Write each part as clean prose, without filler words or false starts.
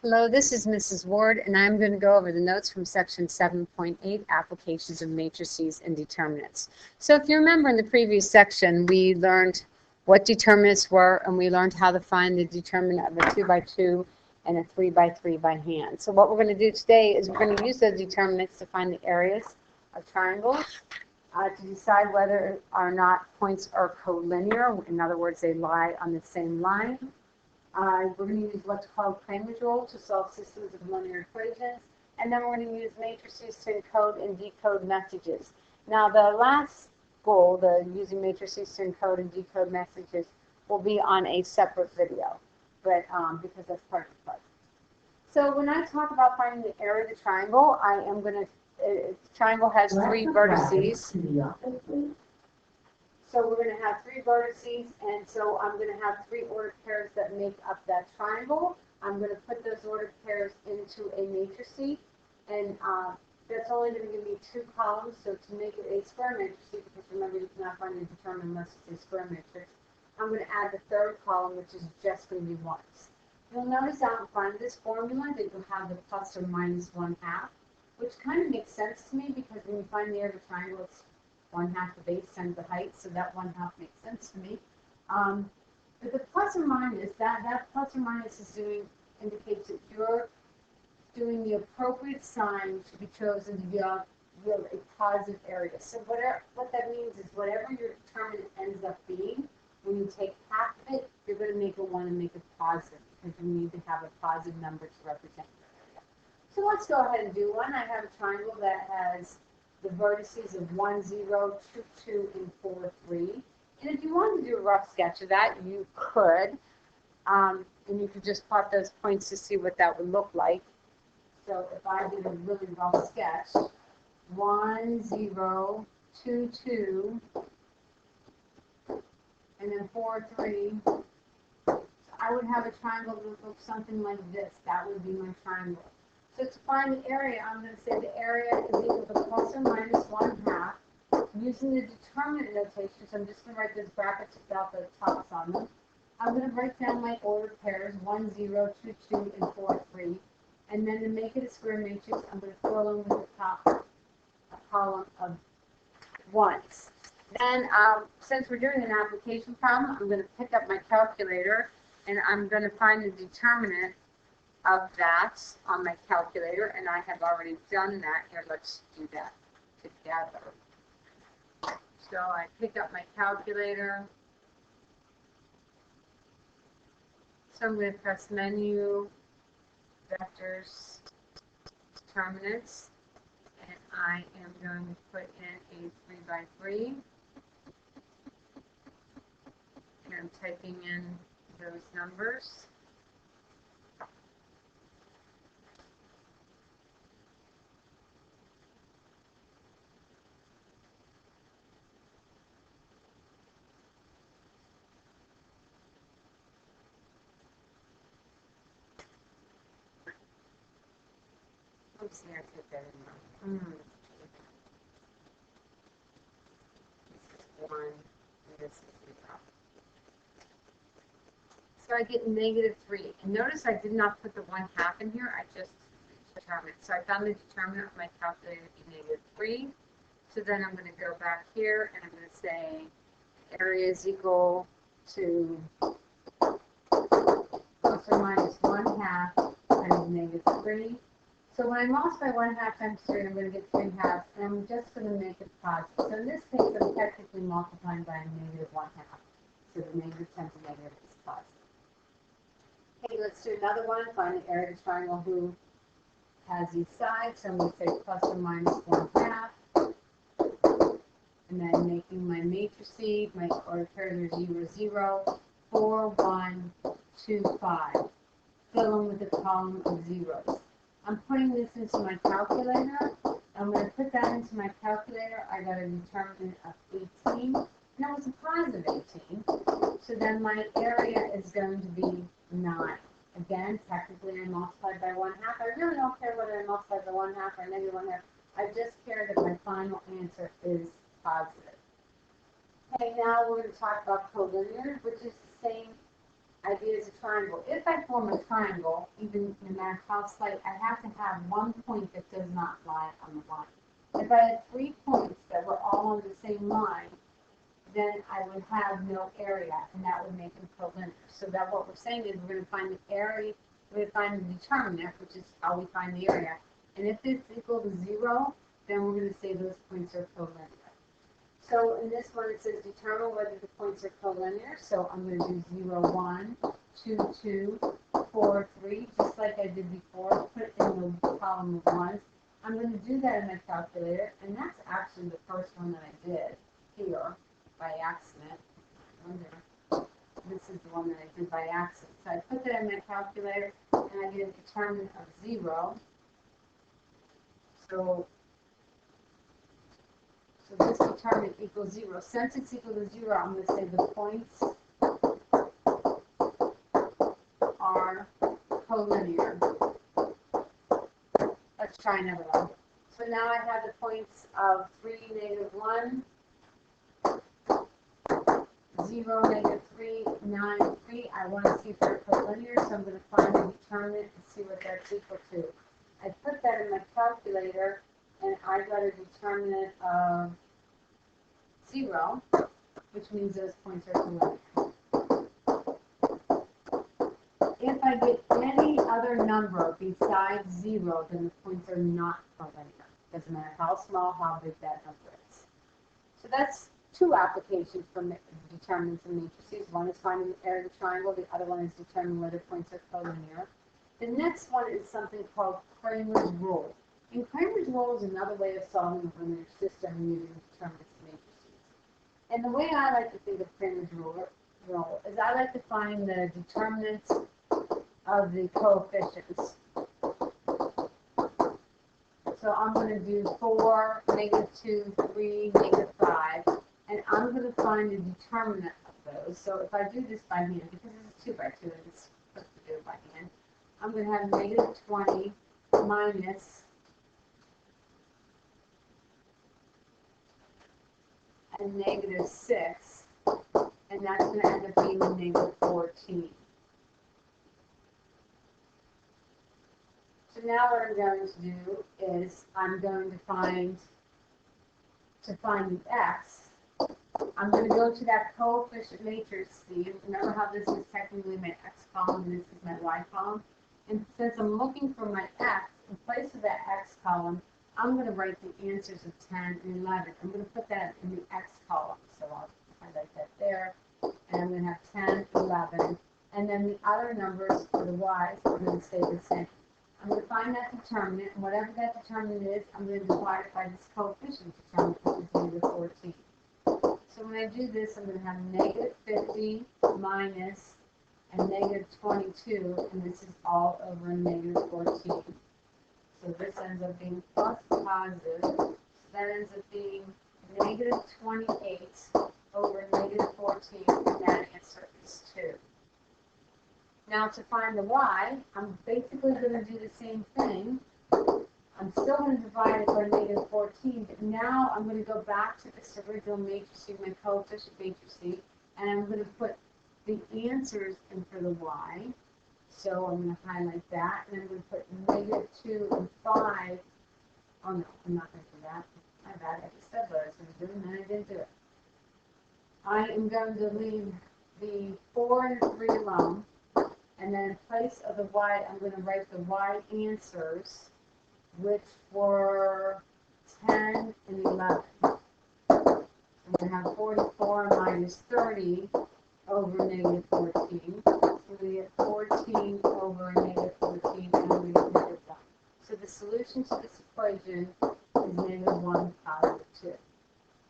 Hello, this is Mrs. Ward, and I'm going to go over the notes from section 7.8, applications of matrices and determinants. So if you remember in the previous section, we learned what determinants were, and we learned how to find the determinant of a 2 by 2 and a 3 by 3 by hand. So what we're going to do today is we're going to use those determinants to find the areas of triangles, to decide whether or not points are collinear. In other words, they lie on the same line. We're going to use what's called Cramer's rule to solve systems of linear equations, and then we're going to use matrices to encode and decode messages. Now, the last goal, the using matrices to encode and decode messages, will be on a separate video, but because that's part of the project. So when I talk about finding the area of the triangle, I am going to. The triangle has 3 vertices. So we're going to have 3 vertices, and so I'm going to have 3 ordered pairs that make up that triangle. I'm going to put those ordered pairs into a matrix, and that's only going to give me 2 columns. So to make it a square matrix, because remember you cannot find a determinant unless it's a square matrix, I'm going to add the 3rd column, which is just going to be ones. You'll notice out in front of this formula that you have the plus or minus 1/2, which kind of makes sense to me because when you find the area of a triangle, it's 1/2 the base times the height, so that 1/2 makes sense to me. But the plus or minus, that plus or minus is indicates that you're doing the appropriate sign to be chosen to yield a positive area. So what that means is whatever your determinant ends up being, when you take half of it, you're going to make a 1 and make it positive because you need to have a positive number to represent your area. So let's go ahead and do one. I have a triangle that has the vertices of 1, 0, 2, 2, and 4, 3. And if you wanted to do a rough sketch of that, you could. And you could just plot those points to see what that would look like. So if I did a really rough sketch, 1, 0, 2, 2, and then 4, 3, I would have a triangle that would look something like this. That would be my triangle. So to find the area, I'm going to say the area is equal to plus or minus 1/2. Using the determinant notation, so I'm just going to write those brackets without the tops on them. I'm going to break down my ordered pairs, 1, 0, 2, 2, and 4, 3. And then to make it a square matrix, I'm going to fill in with the top a column of ones. Then, since we're doing an application problem, I'm going to pick up my calculator, and I'm going to find the determinant of that on my calculator, and I have already done that. Here, let's do that together. So I pick up my calculator. So I'm going to press menu, vectors, determinants, and I am going to put in a 3 by 3. And I'm typing in those numbers. Oops, I put that in wrong. This is 1, and this is 0. So I get -3. And notice I did not put the 1/2 in here, I just determined. So I found the determinant of my calculator to be -3. So then I'm going to go back here and I'm going to say area is equal to plus or minus 1/2 times -3. So when I multiply 1/2 times 3, I'm going to get 3/2, and I'm just going to make it positive. So in this case, I'm technically multiplying by a -1/2. So the negative times the negative is positive. Okay, let's do another one. Find the area of the triangle who has these sides. So I'm going to say plus or minus 1/2. And then making my matrices, my order pairs are 0, 0, 4, 1, 2, 5. Fill in with the column of zeros. I'm putting this into my calculator. I'm going to put that into my calculator. I got a determinant of 18. And that was a positive 18. So then my area is going to be 9. Again, technically I multiplied by 1/2. I really don't care whether I multiply by 1/2 or -1/2. I just care that my final answer is positive. Okay, now we're going to talk about collinear, which is the same idea is a triangle. If I form a triangle, even no matter how slight, I have to have one point that does not lie on the line. If I had 3 points that were all on the same line, then I would have no area, and that would make them collinear. So that what we're saying is we're going to find the area, we're going to find the determinant, which is how we find the area. And if it's equal to 0, then we're going to say those points are collinear. So in this one, it says determine whether the points are collinear. So I'm going to do 0, 1, 2, 2, 4, 3, just like I did before. Put it in the column of ones. I'm going to do that in my calculator, and that's actually the first one that I did here by accident. This is the one that I did by accident. So I put that in my calculator, and I get a determinant of 0. So this determinant equals 0. Since it's equal to 0, I'm going to say the points are collinear. Let's try another one. So now I have the points of 3, -1, 0, -3, 9, 3. I want to see if they're collinear, so I'm going to find the determinant and see what that's equal to. I put that in my calculator, and I got a determinant of 0, which means those points are collinear. If I get any other number besides 0, then the points are not collinear. Doesn't matter how small, how big that number is. So that's 2 applications for determinants and matrices. One is finding the area of the triangle. The other one is determining whether points are collinear. The next one is something called Kramer's rule. And Kramer's rule is another way of solving a linear system using determinants and matrices. And the way I like to think of Kramer's rule is I like to find the determinants of the coefficients. So I'm going to do 4, -2, 3, -5, and I'm going to find the determinant of those. So if I do this by hand, because this is 2 by 2 and it's supposed to do it by hand, I'm going to have -20 minus a -6, and that's going to end up being a -14. So now what I'm going to do is I'm going to find the x. I'm going to go to that coefficient matrix. See, remember how this is technically my x column and this is my y column? And since I'm looking for my x, in place of that x column, I'm going to write the answers of 10 and 11. I'm going to put that in the x column. So I'll highlight that there. And I'm going to have 10, 11. And then the other numbers for the y's are going to stay the same. I'm going to find that determinant, and whatever that determinant is, I'm going to divide it by this coefficient determinant, which is -14. So when I do this, I'm going to have -50 minus a -22, and this is all over -14. So this ends up being plus positive. So that ends up being -28 over -14, and that answer is 2. Now to find the y, I'm basically going to do the same thing. I'm still going to divide it by -14, but now I'm going to go back to this original matrix, my coefficient matrix, and I'm going to put the answers in for the y. So I'm going to highlight that, and I'm going to put -2 and 5. Oh no, I'm not going to do that. My bad, I just said what I was going to do, and then I didn't do it. I am going to leave the 4 and 3 alone. And then in place of the y, I'm going to write the y answers, which were 10 and 11. I'm going to have 44 minus 30 over -14. So we have 14 over -14, and I'm going to put it down. So the solution to this equation is -1, +2.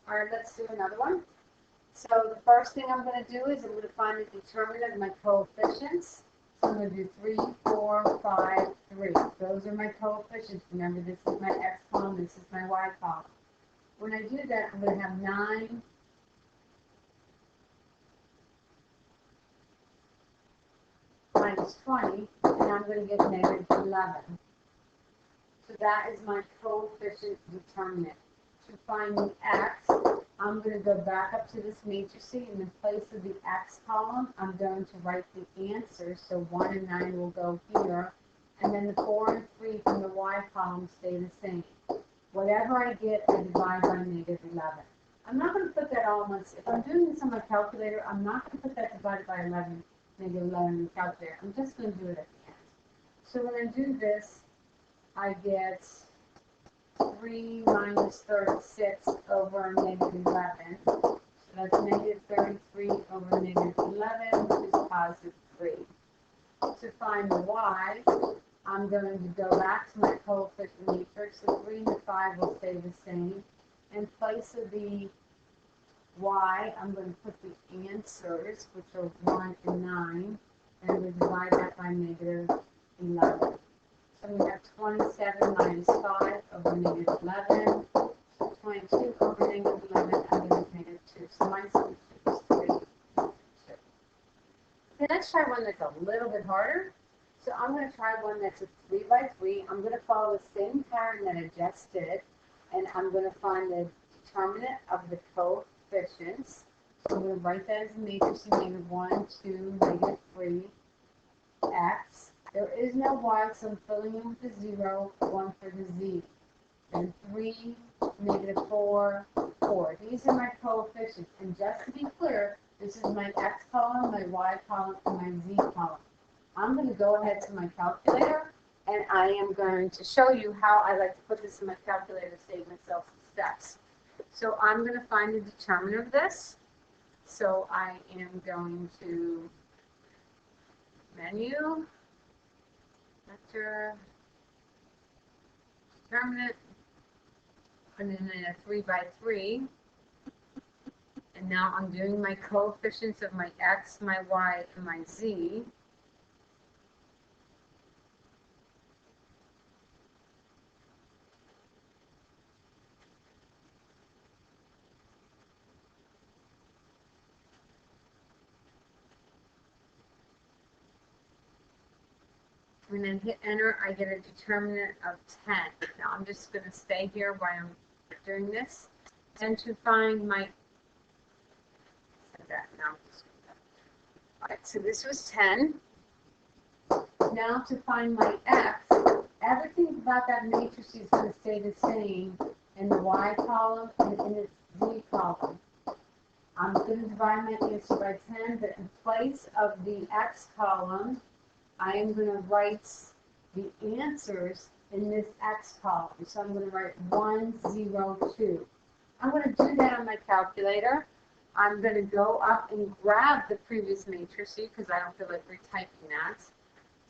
All right, let's do another one. So the first thing I'm going to do is I'm going to find the determinant of my coefficients. So I'm going to do 3, 4, 5, 3. Those are my coefficients. Remember, this is my x column, this is my y column. When I do that, I'm going to have 9 minus 20, and I'm going to get -11. So that is my coefficient determinant. To find the x, I'm going to go back up to this matrix, and in place of the X column, I'm going to write the answers. So 1 and 9 will go here, and then the 4 and 3 from the Y column stay the same. Whatever I get, I divide by negative 11. I'm not going to put that all in once. If I'm doing this on my calculator, I'm not going to put that divided by 11, negative 11 in the calculator. I'm just going to do it at the end. So when I do this, I get 3 minus 36 over negative 11. So that's negative 33 over negative 11, which is positive 3. To find the Y, I'm going to go back to my coefficient matrix. The 3 and the 5 will stay the same. In place of the Y, I'm going to put the answers, which are 1 and 9, and we divide that by negative 11. So we have 27 minus 5 over negative 11. 22 over negative 11, and then negative 2. So my solution is 3, 2. Okay, let's try one that's a little bit harder. So I'm going to try one that's a 3 by 3. I'm going to follow the same pattern that I just did, and I'm going to find the determinant of the coefficients. So I'm going to write that as a matrix, negative 1, 2, negative 3, x. There is no y, so I'm filling in with the 0, 1 for the z. And 3, negative 4, 4. These are my coefficients. And just to be clear, this is my x column, my y column, and my z column. I'm going to go ahead to my calculator, and I am going to show you how I like to put this in my calculator to save myself some steps. So I'm going to find the determinant of this. So I am going to menu, vector, determinant, put it in a 3 by 3. And now I'm doing my coefficients of my x, my y, and my z. And then hit enter, I get a determinant of 10. Now I'm just going to stay here while I'm doing this. And to find my, alright, so this was 10. Now to find my x, everything about that matrix is going to stay the same in the y column and in its z column. I'm going to divide my answer by 10, but in place of the x column, I am going to write the answers in this x column. So I'm going to write 1, 0, 2. I'm going to do that on my calculator. I'm going to go up and grab the previous matrix because I don't feel like retyping that.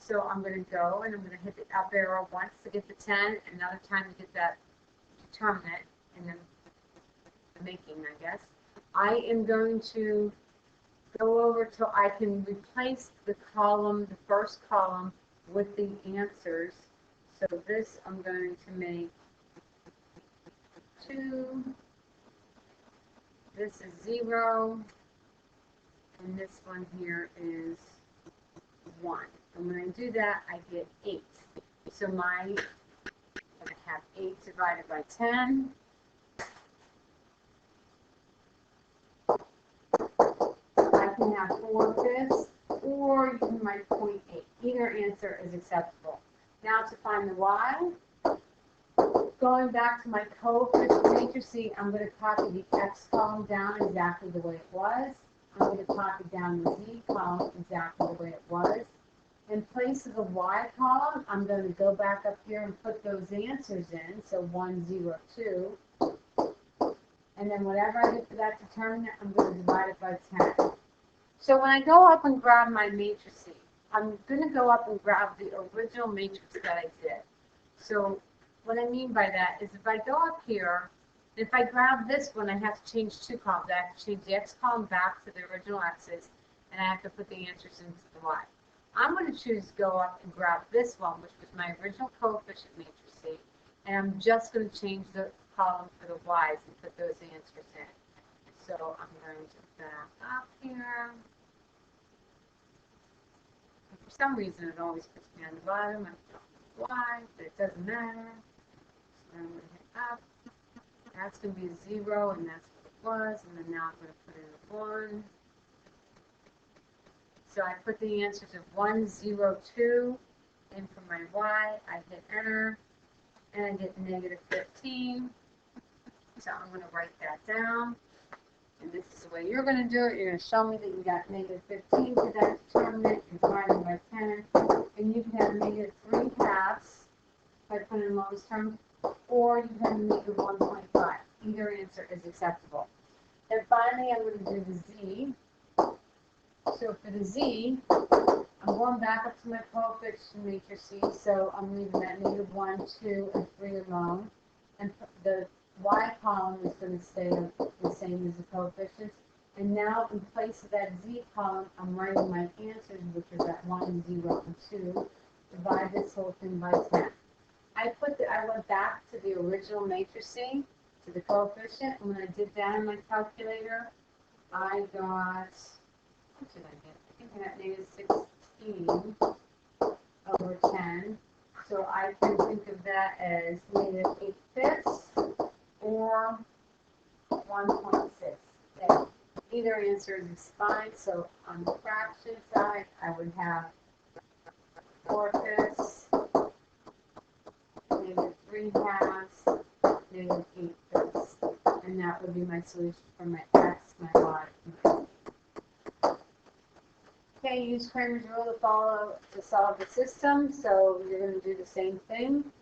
So I'm going to go and I'm going to hit the up arrow once to get the 10, another time to get that determinant, and then the making, I guess. I am going to go over till I can replace the column, the first column, with the answers. So this I'm going to make 2, this is 0, and this one here is 1. And when I do that, I get 8. So I'm going to have 8 divided by 10. I can have 4/5, or you can write 0.8. Either answer is acceptable. Now to find the y, going back to my coefficient matrix, I'm going to copy the x column down exactly the way it was. I'm going to copy down the z column exactly the way it was. In place of the y column, I'm going to go back up here and put those answers in. So 1, 0, 2. And then whatever I get for that determinant, I'm going to divide it by 10. So when I go up and grab my matrices, I'm going to go up and grab the original matrix that I did. So what I mean by that is if I go up here, if I grab this one, I have to change 2 columns. I have to change the x column back to the original x's, and I have to put the answers into the y. I'm going to choose to go up and grab this one, which was my original coefficient matrix, and I'm just going to change the column for the y's and put those answers in. So I'm going to back up here. For some reason, it always puts me on the bottom. I don't know why, but it doesn't matter. So I'm going to hit up. That's going to be a 0, and that's for the was, and then now I'm going to put in a 1. So I put the answers of 1, 0, 2 in for my y. I hit enter, and I get negative 15. So I'm going to write that down. And this is the way you're going to do it. You're going to show me that you got negative 15 for that determinant. You're dividing by 10. And you can have negative 3/2 by putting in lowest term, or you can have negative 1.5. Either answer is acceptable. Then finally, I'm going to do the z. So for the z, I'm going back up to my coefficient matrices. So I'm leaving that negative 1, 2, and 3 alone. And the y column is going to stay the same as the coefficients. And now, in place of that z column, I'm writing my answers, which are that 1, 0, and 2. Divide this whole thing by 10. I went back to the original matrix, to the coefficient, and when I did that in my calculator, I got, what did I get? I think I got negative 16 over 10. So I can think of that as negative 8/5 or 1.6. There. Either answer is fine. So on the fraction side, I would have 4/5, negative 3/2, negative 8/5. And that would be my solution for my x, my y, and my z. Okay, use Cramer's rule to solve the system. So you're going to do the same thing.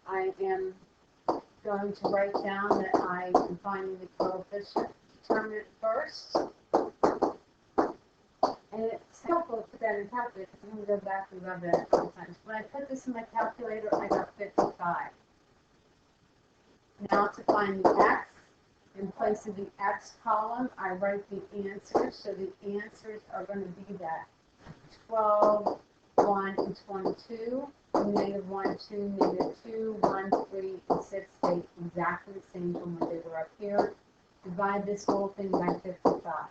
I am going to write down that I am finding the coefficient determinant first. And it's helpful to put that in the calculator because I'm going to go back and rub that a couple times. When I put this in my calculator, I got 55. Now to find the x, in place of the x column, I write the answers. So the answers are going to be that 12, 1, and 22. Negative 1, 2, negative 2, 1, 3, and 6 stay exactly the same from what they were up here. Divide this whole thing by 55.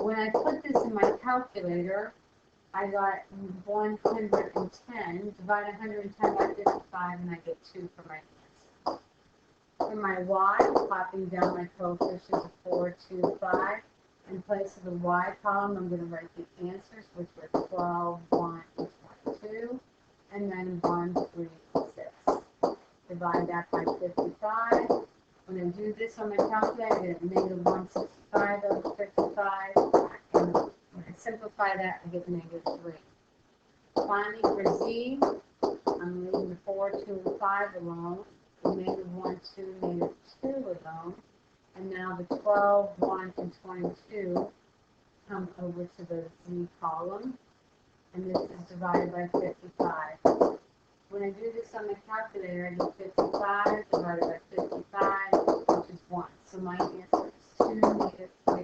When I put this in my calculator, I got 110. Divide 110 by 55, and I get 2 for my answer. For my y, popping down my coefficients of 4, 2, 5. In place of the y column, I'm going to write the answers, which were 12, 1, and 22. And then 1, 3, and 6. Divide that by 55. When I do this on my calculator, I get negative 165 over 55. And when I simplify that, I get negative 3. Finally, for z, I'm leaving the 4, 2, and 5 alone. Negative 1, 2, negative 2 alone. And now the 12, 1, and 22 come over to the z column. And this is divided by 55. When I do this on the calculator, I get 55 divided by 55, which is 1. So my answer is 2, negative 3,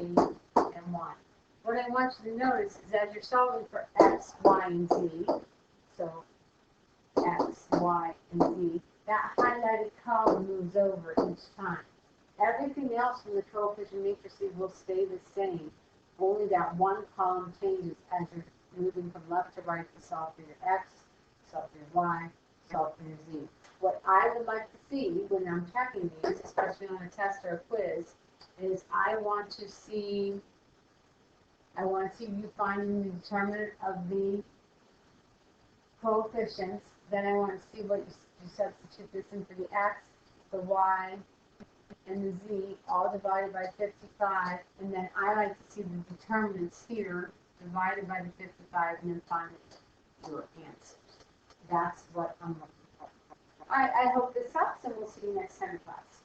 and 1. What I want you to notice is as you're solving for x, y, and z, so x, y, and z, that highlighted column moves over each time. Everything else from the coefficient matrices will stay the same. Only that one column changes as you're moving from left to right to solve for your x, solve for your y, solve for your z. What I would like to see when I'm checking these, especially on a test or a quiz, is I want to see you finding the determinant of the coefficients. Then I want to see what you substitute this in for the x, the y, and the z, all divided by 55. And then I like to see the determinants here divided by the 55, and then finally your answers. That's what I'm looking for. All right, I hope this helps, and we'll see you next time in class.